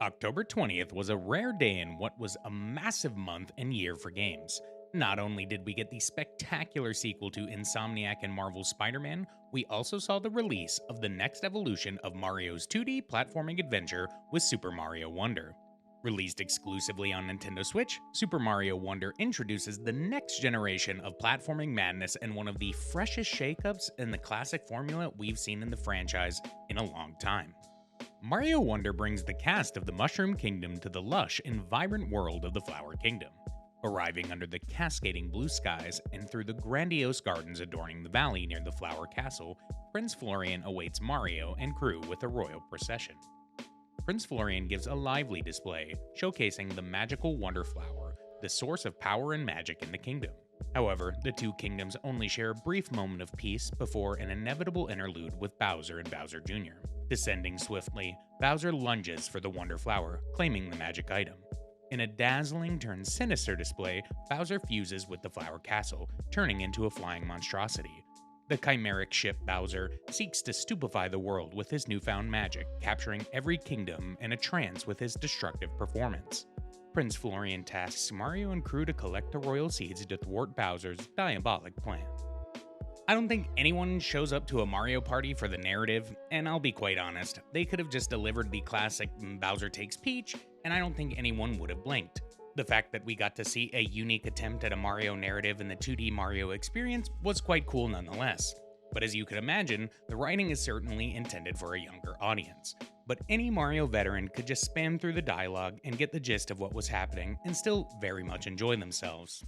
October 20th was a rare day in what was a massive month and year for games. Not only did we get the spectacular sequel to Insomniac and Marvel's Spider-Man, we also saw the release of the next evolution of Mario's 2D platforming adventure with Super Mario Wonder. Released exclusively on Nintendo Switch, Super Mario Wonder introduces the next generation of platforming madness and one of the freshest shakeups in the classic formula we've seen in the franchise in a long time. Mario Wonder brings the cast of the Mushroom Kingdom to the lush and vibrant world of the Flower Kingdom. Arriving under the cascading blue skies and through the grandiose gardens adorning the valley near the Flower Castle, Prince Florian awaits Mario and crew with a royal procession. Prince Florian gives a lively display, showcasing the magical Wonder Flower, the source of power and magic in the kingdom. However, the two kingdoms only share a brief moment of peace before an inevitable interlude with Bowser and Bowser Jr. Descending swiftly, Bowser lunges for the Wonder Flower, claiming the magic item. In a dazzling turn sinister display, Bowser fuses with the Flower Castle, turning into a flying monstrosity. The chimeric ship Bowser seeks to stupefy the world with his newfound magic, capturing every kingdom in a trance with his destructive performance. Prince Florian tasks Mario and crew to collect the royal seeds to thwart Bowser's diabolic plan. I don't think anyone shows up to a Mario Party for the narrative, and I'll be quite honest, they could have just delivered the classic Bowser Takes Peach, and I don't think anyone would have blinked. The fact that we got to see a unique attempt at a Mario narrative in the 2D Mario experience was quite cool nonetheless. But as you can imagine, the writing is certainly intended for a younger audience. But any Mario veteran could just spam through the dialogue and get the gist of what was happening and still very much enjoy themselves.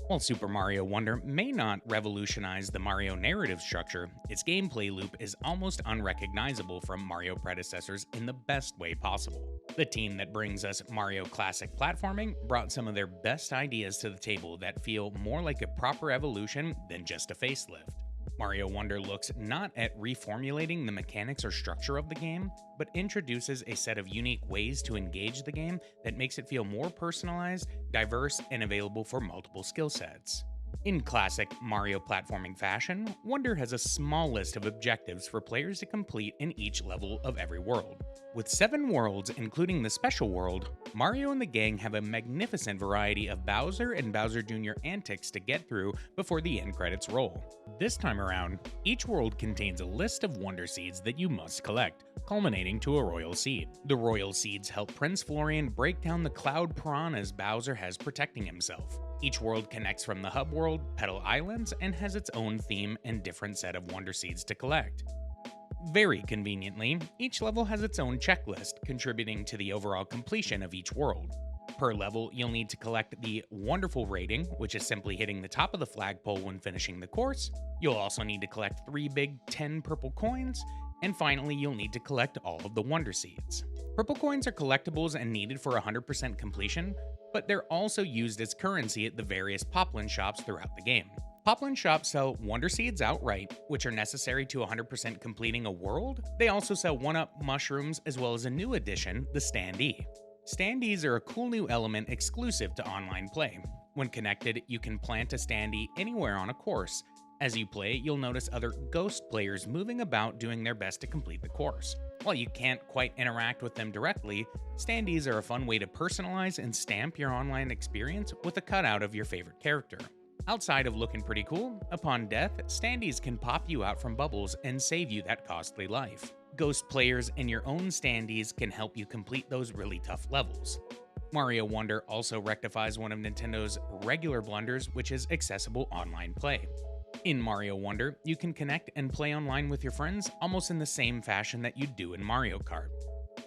While Super Mario Wonder may not revolutionize the Mario narrative structure, its gameplay loop is almost unrecognizable from Mario predecessors in the best way possible. The team that brings us Mario Classic platforming brought some of their best ideas to the table that feel more like a proper evolution than just a facelift. Mario Wonder looks not at reformulating the mechanics or structure of the game, but introduces a set of unique ways to engage the game that makes it feel more personalized, diverse, and available for multiple skill sets. In classic Mario platforming fashion, Wonder has a small list of objectives for players to complete in each level of every world. With 7 worlds, including the special world, Mario and the gang have a magnificent variety of Bowser and Bowser Jr. antics to get through before the end credits roll. This time around, each world contains a list of Wonder Seeds that you must collect, culminating to a Royal Seed. The Royal Seeds help Prince Florian break down the cloud piranhas Bowser has protecting himself. Each world connects from the hub world, Petal Islands, and has its own theme and different set of Wonder Seeds to collect. Very conveniently, each level has its own checklist, contributing to the overall completion of each world. Per level, you'll need to collect the Wonderful rating, which is simply hitting the top of the flagpole when finishing the course. You'll also need to collect 3 big 10 purple coins, and finally, you'll need to collect all of the Wonder Seeds. Purple coins are collectibles and needed for 100% completion, but they're also used as currency at the various Poplin shops throughout the game. Poplin shops sell Wonder Seeds outright, which are necessary to 100% completing a world. They also sell 1-up mushrooms as well as a new addition, the Standee. Standees are a cool new element exclusive to online play. When connected, you can plant a Standee anywhere on a course. As you play, you'll notice other ghost players moving about doing their best to complete the course. While you can't quite interact with them directly, Standees are a fun way to personalize and stamp your online experience with a cutout of your favorite character. Outside of looking pretty cool, upon death, Standees can pop you out from bubbles and save you that costly life. Ghost players and your own Standees can help you complete those really tough levels. Mario Wonder also rectifies one of Nintendo's regular blunders, which is accessible online play. In Mario Wonder, you can connect and play online with your friends almost in the same fashion that you do in Mario Kart.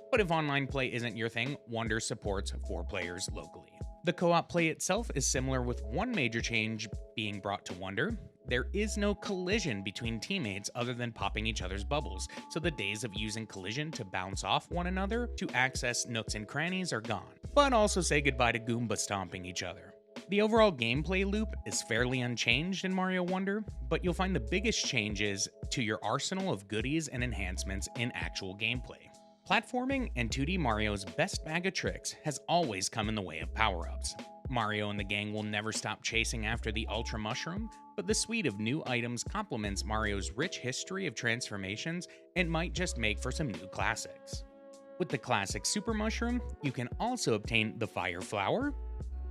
But if online play isn't your thing, Wonder supports 4 players locally. The co-op play itself is similar, with one major change being brought to Wonder. There is no collision between teammates other than popping each other's bubbles, so the days of using collision to bounce off one another to access nooks and crannies are gone. But also say goodbye to Goomba stomping each other. The overall gameplay loop is fairly unchanged in Mario Wonder, but you'll find the biggest changes to your arsenal of goodies and enhancements in actual gameplay. Platforming and 2D Mario's best bag of tricks has always come in the way of power-ups. Mario and the gang will never stop chasing after the Ultra Mushroom, but the suite of new items complements Mario's rich history of transformations and might just make for some new classics. With the classic super mushroom, you can also obtain the fire flower,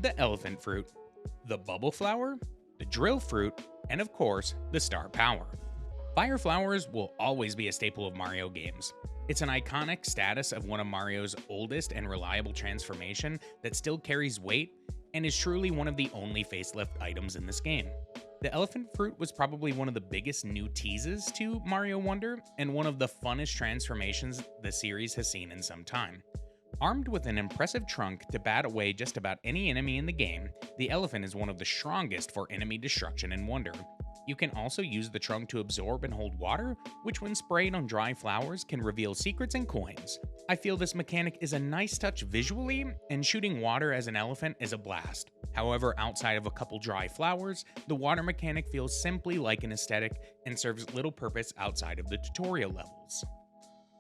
the elephant fruit, the bubble flower, the drill fruit, and of course, the star power. Fire flowers will always be a staple of Mario games. It's an iconic status of one of Mario's oldest and reliable transformation that still carries weight and is truly one of the only facelift items in this game. The elephant fruit was probably one of the biggest new teases to Mario Wonder and one of the funnest transformations the series has seen in some time. Armed with an impressive trunk to bat away just about any enemy in the game, the elephant is one of the strongest for enemy destruction in Wonder. You can also use the trunk to absorb and hold water, which when sprayed on dry flowers can reveal secrets and coins. I feel this mechanic is a nice touch visually, and shooting water as an elephant is a blast. However, outside of a couple dry flowers, the water mechanic feels simply like an aesthetic and serves little purpose outside of the tutorial levels.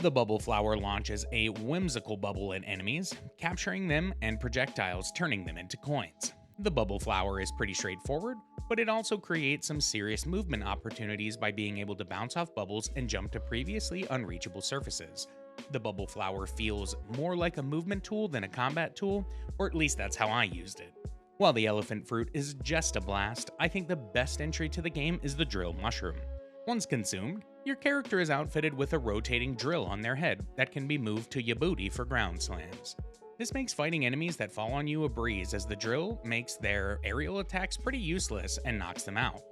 The bubble flower launches a whimsical bubble at enemies, capturing them and projectiles turning them into coins. The bubble flower is pretty straightforward, but it also creates some serious movement opportunities by being able to bounce off bubbles and jump to previously unreachable surfaces. The bubble flower feels more like a movement tool than a combat tool, or at least that's how I used it. While the elephant fruit is just a blast, I think the best entry to the game is the drill mushroom. Once consumed, your character is outfitted with a rotating drill on their head that can be moved to your booty for ground slams. This makes fighting enemies that fall on you a breeze, as the drill makes their aerial attacks pretty useless and knocks them out.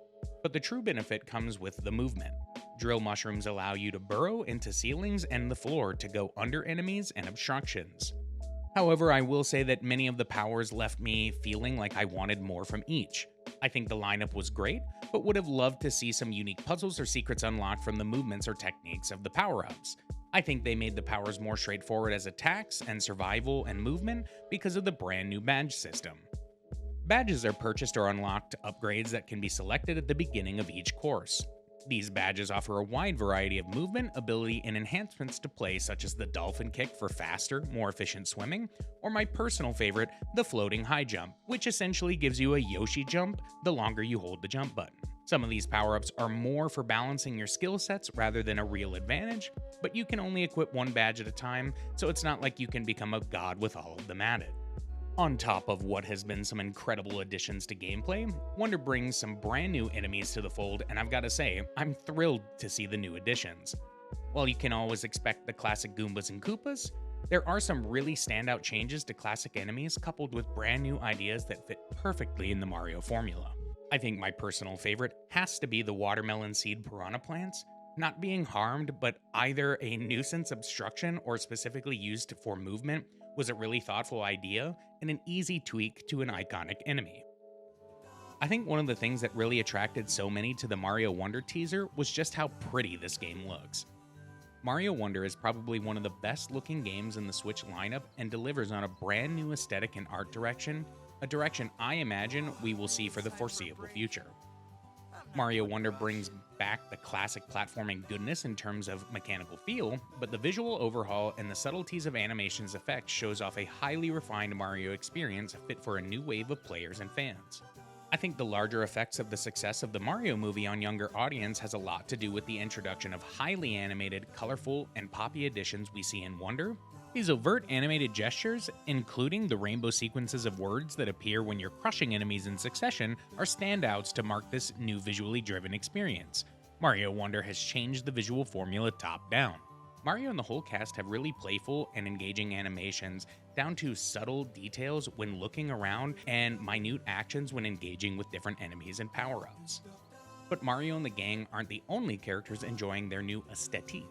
But the true benefit comes with the movement. Drill mushrooms allow you to burrow into ceilings and the floor to go under enemies and obstructions. However, I will say that many of the powers left me feeling like I wanted more from each. I think the lineup was great, but would have loved to see some unique puzzles or secrets unlocked from the movements or techniques of the power-ups. I think they made the powers more straightforward as attacks and survival and movement because of the brand new badge system. Badges are purchased or unlocked upgrades that can be selected at the beginning of each course. These badges offer a wide variety of movement, ability, and enhancements to play, such as the dolphin kick for faster, more efficient swimming, or my personal favorite, the floating high jump, which essentially gives you a Yoshi jump the longer you hold the jump button. Some of these power-ups are more for balancing your skill sets rather than a real advantage, but you can only equip one badge at a time, so it's not like you can become a god with all of them added. On top of what has been some incredible additions to gameplay, Wonder brings some brand new enemies to the fold, and I've gotta say, I'm thrilled to see the new additions. While you can always expect the classic Goombas and Koopas, there are some really standout changes to classic enemies coupled with brand new ideas that fit perfectly in the Mario formula. I think my personal favorite has to be the watermelon seed piranha plants. Not being harmed, but either a nuisance obstruction or specifically used for movement was a really thoughtful idea and an easy tweak to an iconic enemy. I think one of the things that really attracted so many to the Mario Wonder teaser was just how pretty this game looks. Mario Wonder is probably one of the best looking games in the Switch lineup and delivers on a brand new aesthetic and art direction, a direction I imagine we will see for the foreseeable future. Mario Wonder brings back the classic platforming goodness in terms of mechanical feel, but the visual overhaul and the subtleties of animation's effects shows off a highly refined Mario experience fit for a new wave of players and fans. I think the larger effects of the success of the Mario movie on younger audience has a lot to do with the introduction of highly animated, colorful, and poppy additions we see in Wonder. These overt animated gestures, including the rainbow sequences of words that appear when you're crushing enemies in succession, are standouts to mark this new visually driven experience. Mario Wonder has changed the visual formula top down. Mario and the whole cast have really playful and engaging animations, down to subtle details when looking around and minute actions when engaging with different enemies and power-ups. But Mario and the gang aren't the only characters enjoying their new aesthetique.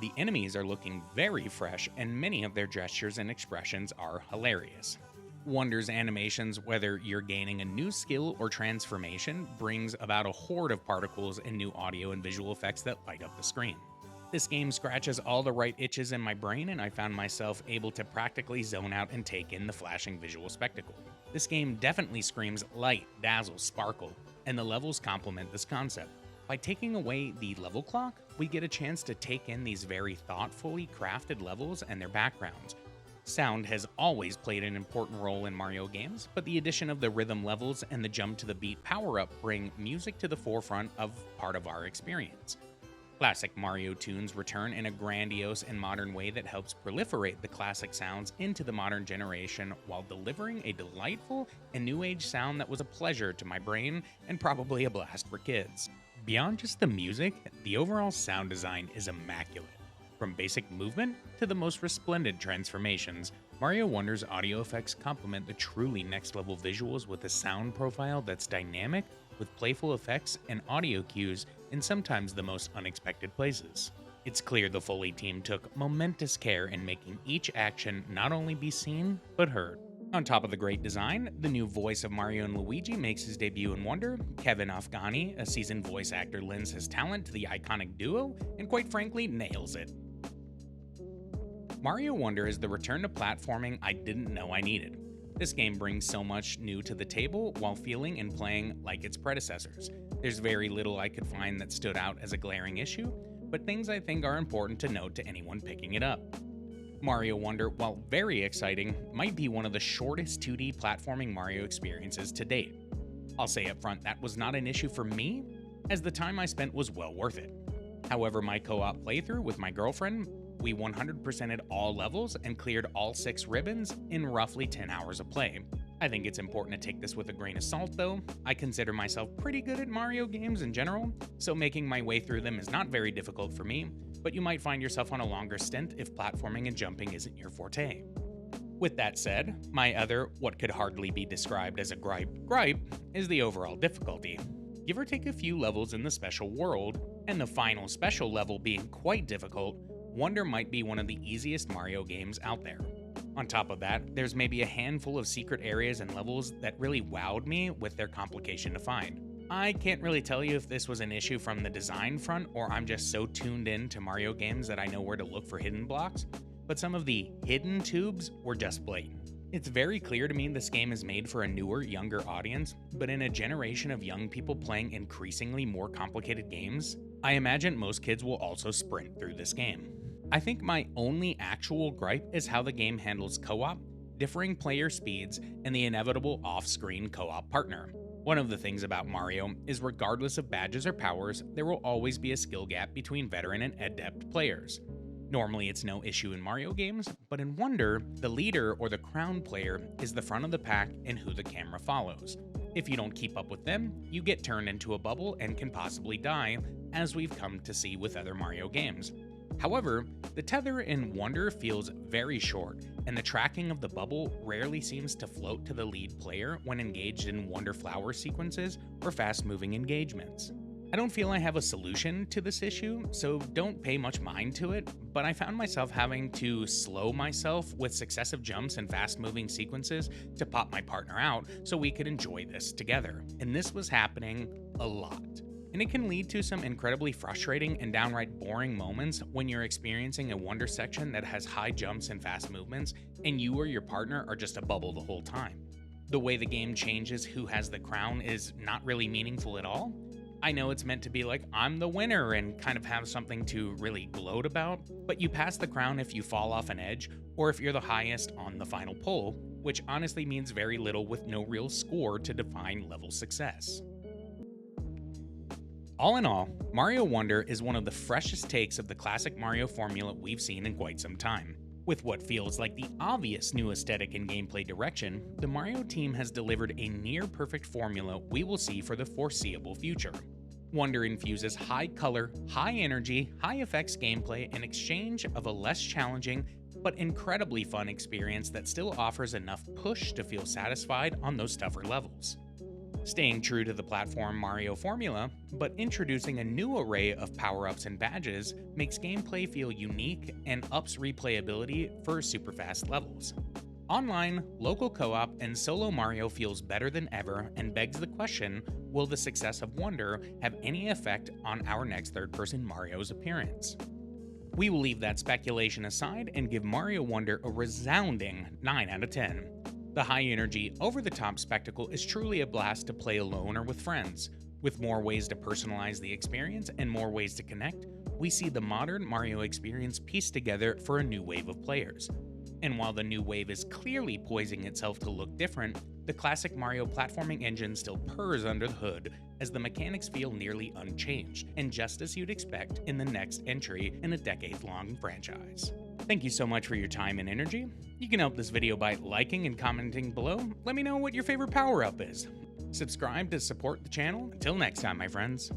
The enemies are looking very fresh, and many of their gestures and expressions are hilarious. Wonder's animations, whether you're gaining a new skill or transformation, brings about a horde of particles and new audio and visual effects that light up the screen. This game scratches all the right itches in my brain, and I found myself able to practically zone out and take in the flashing visual spectacle. This game definitely screams light, dazzle, sparkle, and the levels complement this concept. By taking away the level clock, we get a chance to take in these very thoughtfully crafted levels and their backgrounds. Sound has always played an important role in Mario games, but the addition of the rhythm levels and the jump to the beat power-up bring music to the forefront of part of our experience. Classic Mario tunes return in a grandiose and modern way that helps proliferate the classic sounds into the modern generation while delivering a delightful and new age sound that was a pleasure to my brain and probably a blast for kids. Beyond just the music, the overall sound design is immaculate. From basic movement to the most resplendent transformations, Mario Wonder's audio effects complement the truly next level visuals with a sound profile that's dynamic, with playful effects and audio cues in sometimes the most unexpected places. It's clear the Foley team took momentous care in making each action not only be seen, but heard. On top of the great design, the new voice of Mario and Luigi makes his debut in Wonder. Kevin Afghani, a seasoned voice actor, lends his talent to the iconic duo and quite frankly nails it. Mario Wonder is the return to platforming I didn't know I needed. This game brings so much new to the table while feeling and playing like its predecessors. There's very little I could find that stood out as a glaring issue, but things I think are important to note to anyone picking it up. Mario Wonder, while very exciting, might be one of the shortest 2D platforming Mario experiences to date. I'll say up front that was not an issue for me, as the time I spent was well worth it. However, my co-op playthrough with my girlfriend, we 100%ed all levels and cleared all 6 ribbons in roughly 10 hours of play. I think it's important to take this with a grain of salt though. I consider myself pretty good at Mario games in general, so making my way through them is not very difficult for me, but you might find yourself on a longer stint if platforming and jumping isn't your forte. With that said, my other, what could hardly be described as a gripe, is the overall difficulty. Give or take a few levels in the special world, and the final special level being quite difficult, Wonder might be one of the easiest Mario games out there. On top of that, there's maybe a handful of secret areas and levels that really wowed me with their complication to find. I can't really tell you if this was an issue from the design front or I'm just so tuned in to Mario games that I know where to look for hidden blocks, but some of the hidden tubes were just blatant. It's very clear to me this game is made for a newer, younger audience, but in a generation of young people playing increasingly more complicated games, I imagine most kids will also sprint through this game. I think my only actual gripe is how the game handles co-op, differing player speeds, and the inevitable off-screen co-op partner. One of the things about Mario is regardless of badges or powers, there will always be a skill gap between veteran and adept players. Normally it's no issue in Mario games, but in Wonder, the leader or the crown player is the front of the pack and who the camera follows. If you don't keep up with them, you get turned into a bubble and can possibly die, as we've come to see with other Mario games. However, the tether in Wonder feels very short, and the tracking of the bubble rarely seems to float to the lead player when engaged in Wonder Flower sequences or fast-moving engagements. I don't feel I have a solution to this issue, so don't pay much mind to it, but I found myself having to slow myself with successive jumps and fast-moving sequences to pop my partner out so we could enjoy this together. And this was happening a lot. And it can lead to some incredibly frustrating and downright boring moments when you're experiencing a Wonder section that has high jumps and fast movements, and you or your partner are just a bubble the whole time. The way the game changes who has the crown is not really meaningful at all. I know it's meant to be like, I'm the winner and kind of have something to really gloat about, but you pass the crown if you fall off an edge or if you're the highest on the final pull, which honestly means very little with no real score to define level success. All in all, Mario Wonder is one of the freshest takes of the classic Mario formula we've seen in quite some time. With what feels like the obvious new aesthetic and gameplay direction, the Mario team has delivered a near-perfect formula we will see for the foreseeable future. Wonder infuses high color, high energy, high effects gameplay in exchange of a less challenging but incredibly fun experience that still offers enough push to feel satisfied on those tougher levels. Staying true to the platform Mario formula, but introducing a new array of power-ups and badges makes gameplay feel unique and ups replayability for super fast levels. Online, local co-op, and solo Mario feels better than ever and begs the question, will the success of Wonder have any effect on our next third-person Mario's appearance? We will leave that speculation aside and give Mario Wonder a resounding 9 out of 10. The high-energy, over-the-top spectacle is truly a blast to play alone or with friends. With more ways to personalize the experience and more ways to connect, we see the modern Mario experience pieced together for a new wave of players. And while the new wave is clearly poising itself to look different, The classic Mario platforming engine still purrs under the hood, as the mechanics feel nearly unchanged, and just as you'd expect in the next entry in a decade-long franchise. Thank you so much for your time and energy. You can help this video by liking and commenting below. Let me know what your favorite power-up is. Subscribe to support the channel. Until next time, my friends.